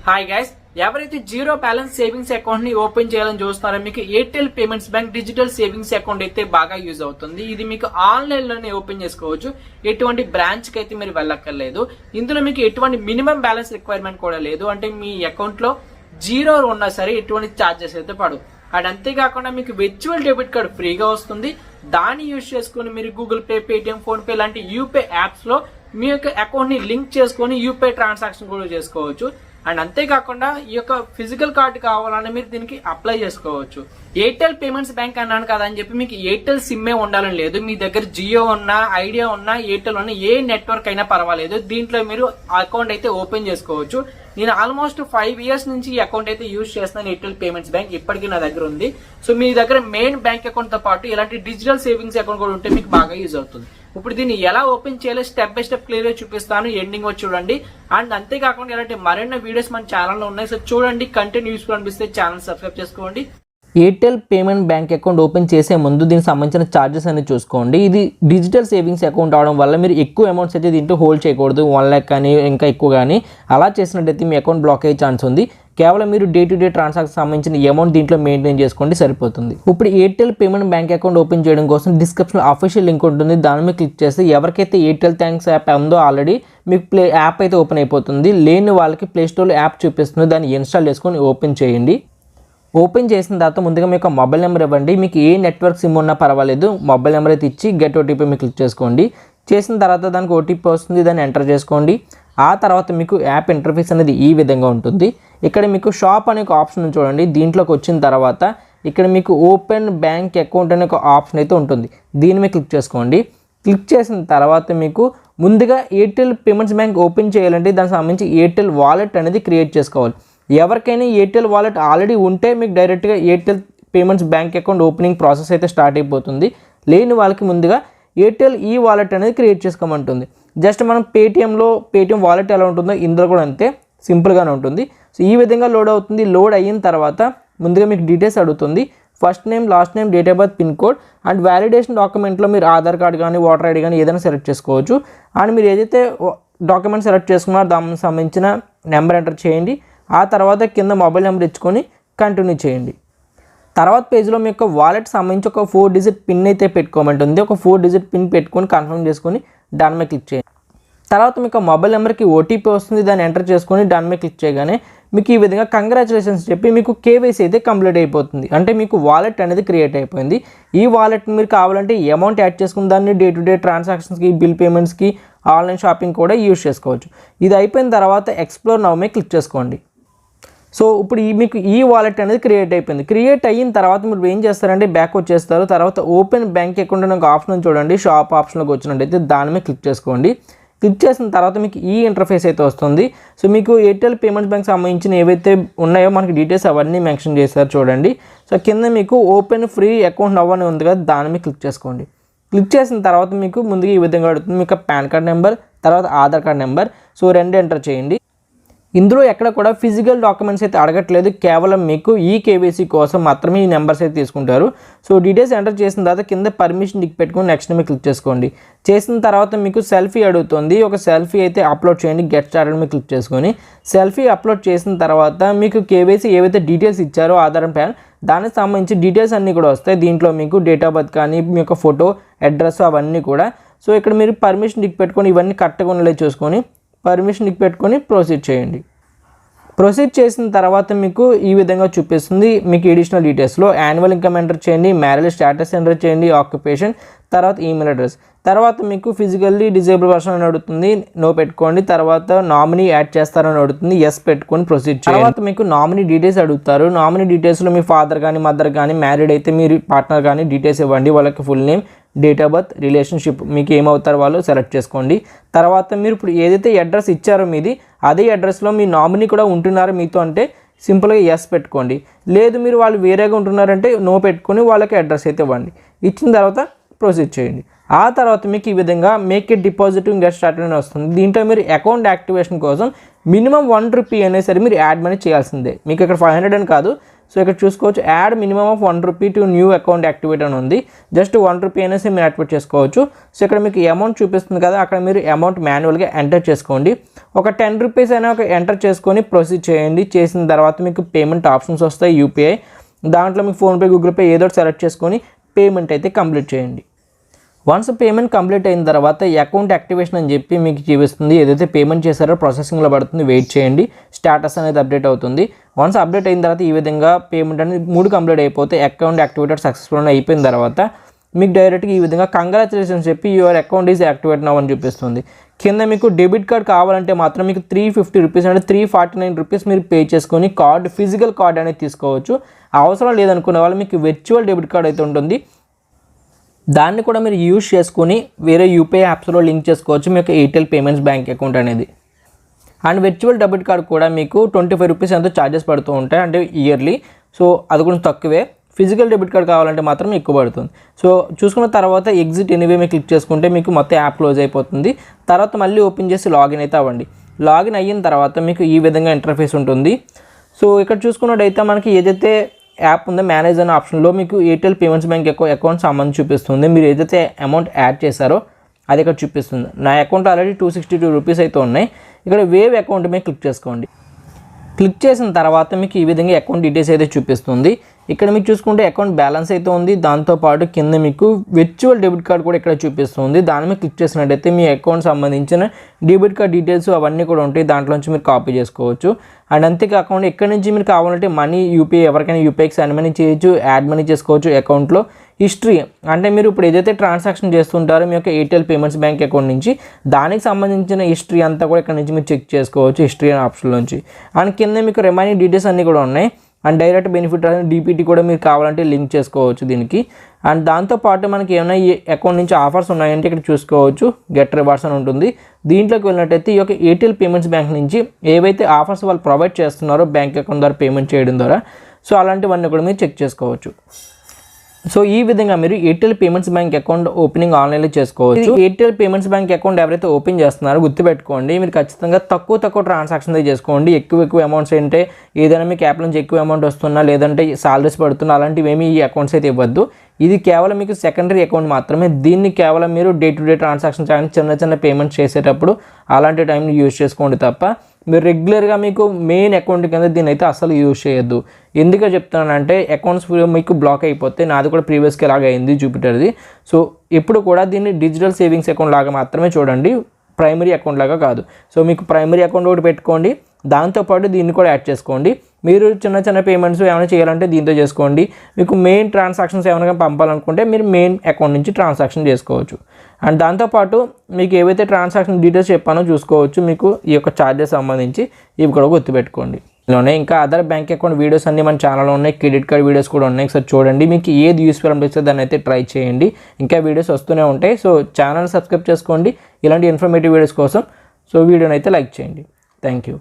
Hi guys, ఎవరైతే zero balance savings account ని open చేయాలని చూస్తున్నారో మీకు Airtel payments bank digital savings account అయితే బాగా యూజ్ అవుతుంది. ఇది మీకు ఆన్లైన్ లోనే ఓపెన్ చేసుకోవచ్చు. ఎటువంటి బ్రాంచ్ కి అయితే మీరు వెళ్ళక్కర్లేదు. ఇందులో మీకు ఎటువంటి మినిమం బ్యాలెన్స్ రిక్వైర్మెంట్ కూడా లేదు. అంటే మీ అకౌంట్ లో జీరో ఉన్నా సరే ఎటువంటి ఛార్జెస్ అయితే పడవు. అండ్ అంతేకాకుండా మీకు వర్చువల్ డెబిట్ కార్డ్ ఫ్రీగా వస్తుంది. దాన్ని యూజ్ చేసుకుని మీరు Google pay, Paytm, phone pay లాంటి యూపీఐ యాప్స్ లో మీ యొక్క అకౌంట్ ని లింక్ చేసుకుని యూపీఐ ట్రాన్సాక్షన్ కూడా చేసుకోవచ్చు. అండ్ అంతేకాకుండా ఈ యొక్క ఫిజికల్ కార్డు కావాలని మీరు దీనికి అప్లై చేసుకోవచ్చు. ఎయిర్టెల్ పేమెంట్స్ బ్యాంక్ అన్నాను కదా అని చెప్పి మీకు ఎయిర్టెల్ సిమ్మే ఉండాలని లేదు. మీ దగ్గర జియో ఉన్నా, ఐడియా ఉన్నా, ఎయిర్టెల్ ఉన్నా, ఏ నెట్వర్క్ అయినా పర్వాలేదు. దీంట్లో మీరు అకౌంట్ అయితే ఓపెన్ చేసుకోవచ్చు. నేను ఆల్మోస్ట్ 5 years నుంచి ఈ అకౌంట్ అయితే యూజ్ చేస్తున్నాను. ఎయిర్టెల్ పేమెంట్స్ బ్యాంక్ ఇప్పటికీ నా దగ్గర ఉంది. సో మీ దగ్గర మెయిన్ బ్యాంక్ అకౌంట్ తో పాటు ఇలాంటి డిజిటల్ సేవింగ్స్ అకౌంట్ కూడా ఉంటే మీకు బాగా యూజ్ అవుతుంది. ఇప్పుడు దీన్ని ఎలా ఓపెన్ చేయాలో స్టెప్ బై స్టెప్ క్లియర్ గా చూపిస్తాను. ఎండింగ్ వచ్చి చూడండి. అండ్ అంతేకాకుండా ఇలాంటి మరిన్ని వీడియోస్ మన ఛానల్లో ఉన్నాయి. సో చూడండి, కంటెంట్ యూస్ఫుల్ అనిపిస్తే ఛానల్ సబ్స్క్రైబ్ చేసుకోండి. Airtel payment bank account open చేసే ముందు దీనికి సంబంధించిన ఛార్జెస్ అన్ని చూసుకోండి. ఇది డిజిటల్ సేవింగ్స్ అకౌంట్ అవడం వల్ల మీరు ఎక్కువ అమౌంట్స్ అయితే దీంట్లో హోల్డ్ చేయకూడదు. 1 lakh కానీ ఇంకా ఎక్కువ కానీ అలా చేసినట్టయితే మీ అకౌంట్ బ్లాక్ అయ్యే ఛాన్స్ ఉంది. కేవలం మీరు డే టు డే ట్రాన్సాక్షన్ సంబంధించిన అమౌంట్ దీంట్లో మెయింటైన్ చేసుకోండి, సరిపోతుంది. ఇప్పుడు Airtel payment bank account open చేయడం కోసం డిస్క్రిప్షన్లో అఫీషియల్ లింక్ ఉంటుంది. దాని మీద క్లిక్ చేస్తే ఎవరికైతే ఎయిర్టెల్ థ్యాంక్స్ యాప్ ఉందో ఆల్రెడీ మీకు యాప్ అయితే ఓపెన్ అయిపోతుంది. లేని వాళ్ళకి ప్లే స్టోర్లో యాప్ చూపిస్తుంది. దాన్ని ఇన్స్టాల్ చేసుకొని ఓపెన్ చేయండి. ఓపెన్ చేసిన తర్వాత ముందుగా మీకు మొబైల్ నెంబర్ ఇవ్వండి. మీకు ఏ నెట్వర్క్ సిమ్ ఉన్నా పర్వాలేదు. మొబైల్ నెంబర్ అయితే ఇచ్చి గెట్ ఓటీపీ మీకు క్లిక్ చేసుకోండి. చేసిన తర్వాత దానికి ఓటీపీ వస్తుంది, దాన్ని ఎంటర్ చేసుకోండి. ఆ తర్వాత మీకు యాప్ ఇంటర్ఫేస్ అనేది ఈ విధంగా ఉంటుంది. ఇక్కడ మీకు షాప్ అనే ఒక ఆప్షన్ చూడండి. దీంట్లోకి వచ్చిన తర్వాత ఇక్కడ మీకు ఓపెన్ బ్యాంక్ అకౌంట్ అనే ఒక ఆప్షన్ అయితే ఉంటుంది. దీని మీద క్లిక్ చేసుకోండి. క్లిక్ చేసిన తర్వాత మీకు ముందుగా ఎయిర్టెల్ పేమెంట్స్ బ్యాంక్ ఓపెన్ చేయాలంటే దానికి సంబంధించి ఎయిర్టెల్ వాలెట్ అనేది క్రియేట్ చేసుకోవాలి. ఎవరికైనా ఎయిర్టెల్ వాలెట్ ఆల్రెడీ ఉంటే మీకు డైరెక్ట్గా Airtel payments bank account opening process అయితే స్టార్ట్ అయిపోతుంది. లేని వాళ్ళకి ముందుగా ఎయిర్టెల్ ఈ వాలెట్ అనేది క్రియేట్ చేసుకోమంటుంది. జస్ట్ మనం పేటిఎం వాలెట్ ఎలా ఉంటుందో ఇందులో కూడా అంతే సింపుల్గానే ఉంటుంది. సో ఈ విధంగా లోడ్ అవుతుంది. లోడ్ అయిన తర్వాత ముందుగా మీకు డీటెయిల్స్ అడుగుతుంది. First name, last name, date of birth, pin code and validation డాక్యుమెంట్లో మీరు ఆధార్ కార్డ్ కానీ ఓటర్ ఐడి కానీ ఏదైనా సెలెక్ట్ చేసుకోవచ్చు. అండ్ మీరు ఏదైతే డాక్యుమెంట్ సెలెక్ట్ చేసుకున్నారో దానికి సంబంధించిన నెంబర్ ఎంటర్ చేయండి. ఆ తర్వాత కింద మొబైల్ నెంబర్ ఇచ్చుకొని కంటిన్యూ చేయండి. తర్వాత పేజ్లో మీ యొక్క వాలెట్ సంబంధించి ఒక 4 digit పిన్ అయితే పెట్టుకోమంటుంది. ఒక 4 digit పిన్ పెట్టుకొని కన్ఫర్మ్ చేసుకొని డన్ మీద క్లిక్ చేయండి. తర్వాత మీకు మొబైల్ నెంబర్కి ఓటీపీ వస్తుంది. దాన్ని ఎంటర్ చేసుకొని డన్ మీద క్లిక్ చేయగానే మీకు ఈ విధంగా కంగ్రాచులేషన్స్ చెప్పి మీకు కేవైసీ అయితే కంప్లీట్ అయిపోతుంది. అంటే మీకు వాలెట్ అనేది క్రియేట్ అయిపోయింది. ఈ వాలెట్ మీరు కావాలంటే అమౌంట్ యాడ్ చేసుకుని దాన్ని డే టు డే ట్రాన్సాక్షన్స్కి, బిల్ పేమెంట్స్కి, ఆన్లైన్ షాపింగ్ కూడా యూజ్ చేసుకోవచ్చు. ఇది అయిపోయిన తర్వాత ఎక్స్ప్లోర్ నౌ మీద క్లిక్ చేసుకోండి. సో ఇప్పుడు మీకు ఈ వాలెట్ అనేది క్రియేట్ అయిపోయింది. క్రియేట్ అయిన తర్వాత మీరు ఏం చేస్తారంటే బ్యాక్ వచ్చేస్తారు. తర్వాత ఓపెన్ బ్యాంక్ అకౌంట్ అనే ఒక ఆప్షన్ చూడండి. షాప్ ఆప్షన్లోకి వచ్చినట్టయితే దాని మీద క్లిక్ చేసుకోండి. క్లిక్ చేసిన తర్వాత మీకు ఈ ఇంటర్ఫేస్ అయితే వస్తుంది. సో మీకు ఎయిర్టెల్ పేమెంట్స్ బ్యాంక్ సంబంధించిన ఏవైతే ఉన్నాయో మనకి డీటెయిల్స్ అవన్నీ మెన్షన్ చేశారు చూడండి. సో కింద మీకు ఓపెన్ ఫ్రీ అకౌంట్ నౌ అని ఉంది కదా, దాని మీద క్లిక్ చేసుకోండి. క్లిక్ చేసిన తర్వాత మీకు ముందుగా ఈ విధంగా అడుగుతుంది. మీకు పాన్ కార్డ్ నెంబర్, తర్వాత Aadhaar card number. So 2 enter చేయండి. ఇందులో ఎక్కడ కూడా ఫిజికల్ డాక్యుమెంట్స్ అయితే అడగట్లేదు. కేవలం మీకు ఈ కేవైసీ కోసం మాత్రమే ఈ నెంబర్స్ అయితే తీసుకుంటారు. సో డీటెయిల్స్ ఎంటర్ చేసిన తర్వాత కింద పర్మిషన్ టిక్ పెట్టుకొని నెక్స్ట్ మీద క్లిక్ చేసుకోండి. చేసిన తర్వాత మీకు సెల్ఫీ అడుగుతుంది. ఒక సెల్ఫీ అయితే అప్లోడ్ చేయండి. గెట్ స్టార్టెడ్ మీద క్లిక్ చేసుకొని సెల్ఫీ అప్లోడ్ చేసిన తర్వాత మీకు కేవైసీ ఏవైతే డీటెయిల్స్ ఇచ్చారో ఆధార్, పాన్, దానికి సంబంధించి డీటెయిల్స్ అన్నీ కూడా వస్తాయి. దీంట్లో మీకు డేట్ ఆఫ్ బర్త్ కానీ మీ యొక్క ఫోటో, అడ్రస్ అవన్నీ కూడా. సో ఇక్కడ మీరు పర్మిషన్ టిక్ పెట్టుకొని ఇవన్నీ కరెక్ట్గా ఉండేలా చూసుకొని పర్మిషన్ టిక్ పెట్టుకొని ప్రొసీడ్ చేయండి. ప్రొసీడ్ చేసిన తర్వాత మీకు ఈ విధంగా చూపిస్తుంది. మీకు ఎడిషనల్ డీటెయిల్స్లో యాన్యువల్ ఇన్కమ్ ఎంటర్ చేయండి, మ్యారేజ్ స్టేటస్ ఎంటర్ చేయండి, ఆక్యుపేషన్, తర్వాత ఈమెయిల్ అడ్రస్. తర్వాత మీకు ఫిజికల్లీ డిజేబుల్ పర్సన్ అని అడుగుతుంది, నో పెట్టుకోండి. తర్వాత నామినీ యాడ్ చేస్తారని అడుగుతుంది, ఎస్ పెట్టుకొని ప్రొసీడ్ చేయండి. తర్వాత మీకు నామినీ డీటెయిల్స్ అడుగుతారు. నామినీ డీటెయిల్స్లో మీ ఫాదర్ కానీ, మదర్ కానీ, మ్యారీడ్ అయితే మీరు పార్ట్నర్ కానీ డీటెయిల్స్ ఇవ్వండి. వాళ్ళకి full name, date of birth, relationship మీకు ఏమవుతారో వాళ్ళు సెలెక్ట్ చేసుకోండి. తర్వాత మీరు ఇప్పుడు ఏదైతే అడ్రస్ ఇచ్చారో మీది అదే అడ్రస్లో మీ నామినీ కూడా ఉంటున్నారో మీతో అంటే సింపుల్గా ఎస్ పెట్టుకోండి. లేదు మీరు వాళ్ళు వేరేగా ఉంటున్నారంటే నో పెట్టుకొని వాళ్ళకి అడ్రస్ అయితే ఇవ్వండి. ఇచ్చిన తర్వాత ప్రొసీడ్ చేయండి. ఆ తర్వాత మీకు ఈ విధంగా make it deposit get started అని వస్తుంది. దీంట్లో మీరు అకౌంట్ యాక్టివేషన్ కోసం మినిమం 1 rupee అయినా సరే మీరు యాడ్ మనీ చేయాల్సిందే. మీకు ఇక్కడ 500 అని కాదు, సో ఇక్కడ చూసుకోవచ్చు add minimum of ₹1 to new account activate అని ఉంది. జస్ట్ ₹1 అనేసి మీరు యాక్టివేట్ చేసుకోవచ్చు. సో ఇక్కడ మీకు అమౌంట్ చూపిస్తుంది కదా, అక్కడ మీరు అమౌంట్ మాన్యువల్గా ఎంటర్ చేసుకోండి. ఒక ₹10 అయినా ఒక ఎంటర్ చేసుకొని ప్రొసీడ్ చేయండి. చేసిన తర్వాత మీకు పేమెంట్ ఆప్షన్స్ వస్తాయి. యూపీఐ దాంట్లో మీకు ఫోన్పే, గూగుల్ పే ఏదో సెలెక్ట్ చేసుకొని పేమెంట్ అయితే కంప్లీట్ చేయండి. వన్స్ పేమెంట్ కంప్లీట్ అయిన తర్వాత అకౌంట్ యాక్టివేషన్ అని చెప్పి మీకు చూపిస్తుంది. ఏదైతే పేమెంట్ చేశారో ప్రాసెసింగ్లో పడుతుంది, వెయిట్ చేయండి. స్టేటస్ అనేది అప్డేట్ అవుతుంది. వన్స్ అప్డేట్ అయిన తర్వాత ఈ విధంగా పేమెంట్ అనేది 3 కంప్లీట్ అయిపోతే అకౌంట్ యాక్టివేటెడ్ సక్సెస్ఫుల్ అయిపోయిన తర్వాత మీకు డైరెక్ట్గా ఈ విధంగా కంగ్రాచులేషన్స్ చెప్పి your account is activate now అని చూపిస్తుంది. కింద మీకు డెబిట్ కార్డ్ కావాలంటే మాత్రం మీకు ₹350 అంటే ₹349 మీరు పే చేసుకొని ఫిజికల్ కార్డ్ అనేది తీసుకోవచ్చు. అవసరం లేదనుకునే వాళ్ళు మీకు వర్చువల్ డెబిట్ కార్డ్ అయితే ఉంటుంది. దాన్ని కూడా మీరు యూజ్ చేసుకొని వేరే యూపీఐ యాప్స్లో లింక్ చేసుకోవచ్చు మీకు ఎయిర్టెల్ పేమెంట్స్ బ్యాంక్ అకౌంట్ అనేది. అండ్ వర్చువల్ డెబిట్ కార్డ్ కూడా మీకు ₹25 ఎంతో ఛార్జెస్ పడుతూ ఉంటాయి, అంటే ఇయర్లీ. సో అది కూడా తక్కువే. ఫిజికల్ డెబిట్ కార్డ్ కావాలంటే మాత్రం ఎక్కువ పడుతుంది. సో చూసుకున్న తర్వాత ఎగ్జిట్ ఎనీవే మీరు క్లిక్ చేసుకుంటే మీకు మొత్తం యాప్ క్లోజ్ అయిపోతుంది. తర్వాత మళ్ళీ ఓపెన్ చేసి లాగిన్ అయితే అవ్వండి. లాగిన్ అయిన తర్వాత మీకు ఈ విధంగా ఇంటర్ఫేస్ ఉంటుంది. సో ఇక్కడ చూసుకున్నట్టయితే మనకి ఏదైతే యాప్ ఉందో మేనేజ్ అనే ఆప్షన్లో మీకు ఎయిర్టెల్ పేమెంట్స్ బ్యాంక్ అకౌంట్ సంబంధించి చూపిస్తుంది. మీరు ఏదైతే అమౌంట్ యాడ్ చేశారో అది ఇక్కడ చూపిస్తుంది. నా అకౌంట్ ఆల్రెడీ ₹262 అయితే ఉన్నాయి. ఇక్కడ వేవ్ అకౌంట్ మీద క్లిక్ చేసుకోండి. క్లిక్ చేసిన తర్వాత మీకు ఈ విధంగా అకౌంట్ డీటెయిల్స్ అయితే చూపిస్తుంది. ఇక్కడ మీకు చూసుకుంటే అకౌంట్ బ్యాలెన్స్ అయితే ఉంది. దాంతోపాటు కింద మీకు వర్చువల్ డెబిట్ కార్డ్ కూడా ఇక్కడ చూపిస్తుంది. దాని మీద క్లిక్ చేసినట్టయితే మీ అకౌంట్ సంబంధించిన డెబిట్ కార్డ్ డీటెయిల్స్ అవన్నీ కూడా ఉంటాయి. దాంట్లోంచి మీరు కాపీ చేసుకోవచ్చు. అండ్ అంతేకాకుండా ఇక్కడ నుంచి మీరు కావాలంటే మనీ యూపీఐ ఎవరికైనా యూపీఐకి సెండ్ మనీ చేయొచ్చు, యాడ్ మనీ చేసుకోవచ్చు. అకౌంట్లో హిస్టరీ అంటే మీరు ఇప్పుడు ఏదైతే ట్రాన్సాక్షన్ చేస్తుంటారో మీ యొక్క ఎయిర్టెల్ పేమెంట్స్ బ్యాంక్ అకౌంట్ నుంచి దానికి సంబంధించిన హిస్టరీ అంతా కూడా ఇక్కడ నుంచి మీరు చెక్ చేసుకోవచ్చు హిస్టరీ అనే ఆప్షన్ నుంచి. అండ్ కింద మీకు రిమైనింగ్ డీటెయిల్స్ అన్నీ కూడా ఉన్నాయి. అండ్ డైరెక్ట్ బెనిఫిట్ డీపీటీ కూడా మీరు కావాలంటే లింక్ చేసుకోవచ్చు దీనికి. అండ్ దాంతోపాటు మనకి ఏమైనా ఈ అకౌంట్ నుంచి ఆఫర్స్ ఉన్నాయంటే ఇక్కడ చూసుకోవచ్చు. గెట్ రివార్డ్స్ అని ఉంటుంది. దీంట్లోకి వెళ్ళినట్టయితే ఈ యొక్క ఎయిర్టెల్ పేమెంట్స్ బ్యాంక్ నుంచి ఏవైతే ఆఫర్స్ వాళ్ళు ప్రొవైడ్ చేస్తున్నారో బ్యాంక్ అకౌంట్ ద్వారా పేమెంట్ చేయడం ద్వారా, సో అలాంటివన్నీ కూడా మీరు చెక్ చేసుకోవచ్చు. సో ఈ విధంగా మీరు Airtel payments bank account opening ఆన్లైన్లో చేసుకోవచ్చు. ఎయిర్టెల్ పేమెంట్స్ బ్యాంక్ అకౌంట్ ఎవరైతే ఓపెన్ చేస్తున్నారో గుర్తుపెట్టుకోండి, మీరు ఖచ్చితంగా తక్కువ ట్రాన్సాక్షన్ చేసుకోండి. ఎక్కువ అమౌంట్స్ అంటే ఏదైనా మీకు యాప్ నుంచి ఎక్కువ అమౌంట్ వస్తున్నా లేదంటే సాలరీస్ పడుతున్నా అలాంటివి ఏమి ఈ అకౌంట్స్ అయితే ఇవ్వద్దు. ఇది కేవలం మీకు సెకండరీ అకౌంట్ మాత్రమే. దీన్ని కేవలం మీరు డే టు డే ట్రాన్సాక్షన్స్ కానీ చిన్న పేమెంట్స్ చేసేటప్పుడు అలాంటి టైంని యూజ్ చేసుకోండి తప్ప మీరు రెగ్యులర్గా మీకు మెయిన్ అకౌంట్ కింద దీన్ని అయితే అసలు యూజ్ చేయొద్దు. ఎందుకు చెప్తున్నానంటే అకౌంట్స్ మీకు బ్లాక్ అయిపోతే, నాది కూడా ప్రీవియస్గా ఇలాగ అయింది జూపిటర్ది. సో ఎప్పుడు కూడా దీన్ని డిజిటల్ సేవింగ్స్ అకౌంట్ లాగా మాత్రమే చూడండి, ప్రైమరీ అకౌంట్ లాగా కాదు. సో మీకు ప్రైమరీ అకౌంట్ ఒకటి పెట్టుకోండి, దాంతోపాటు దీన్ని కూడా యాడ్ చేసుకోండి. మీరు చిన్న పేమెంట్స్ ఏమైనా చేయాలంటే దీంతో చేసుకోండి. మీకు మెయిన్ ట్రాన్సాక్షన్స్ ఏమైనా పంపాలనుకుంటే మీరు మెయిన్ అకౌంట్ నుంచి ట్రాన్సాక్షన్ చేసుకోవచ్చు. అండ్ దాంతోపాటు మీకు ఏవైతే ట్రాన్సాక్షన్ డీటెయిల్స్ చెప్పానో చూసుకోవచ్చు. మీకు ఈ యొక్క ఛార్జెస్ సంబంధించి ఇవి కూడా గుర్తుపెట్టుకోండి. ఇలానే ఇంకా అదర్ బ్యాంక్ అకౌంట్ వీడియోస్ అన్నీ మన ఛానల్లో ఉన్నాయి. క్రెడిట్ కార్డ్ వీడియోస్ కూడా ఉన్నాయి. ఒకసారి చూడండి. మీకు ఏది యూస్ఫుల్ అనిపిస్తే దాన్ని అయితే ట్రై చేయండి. ఇంకా వీడియోస్ వస్తూనే ఉంటాయి. సో ఛానల్ సబ్స్క్రైబ్ చేసుకోండి ఇలాంటి ఇన్ఫర్మేటివ్ వీడియోస్ కోసం. సో వీడియోని అయితే లైక్ చేయండి. Thank you.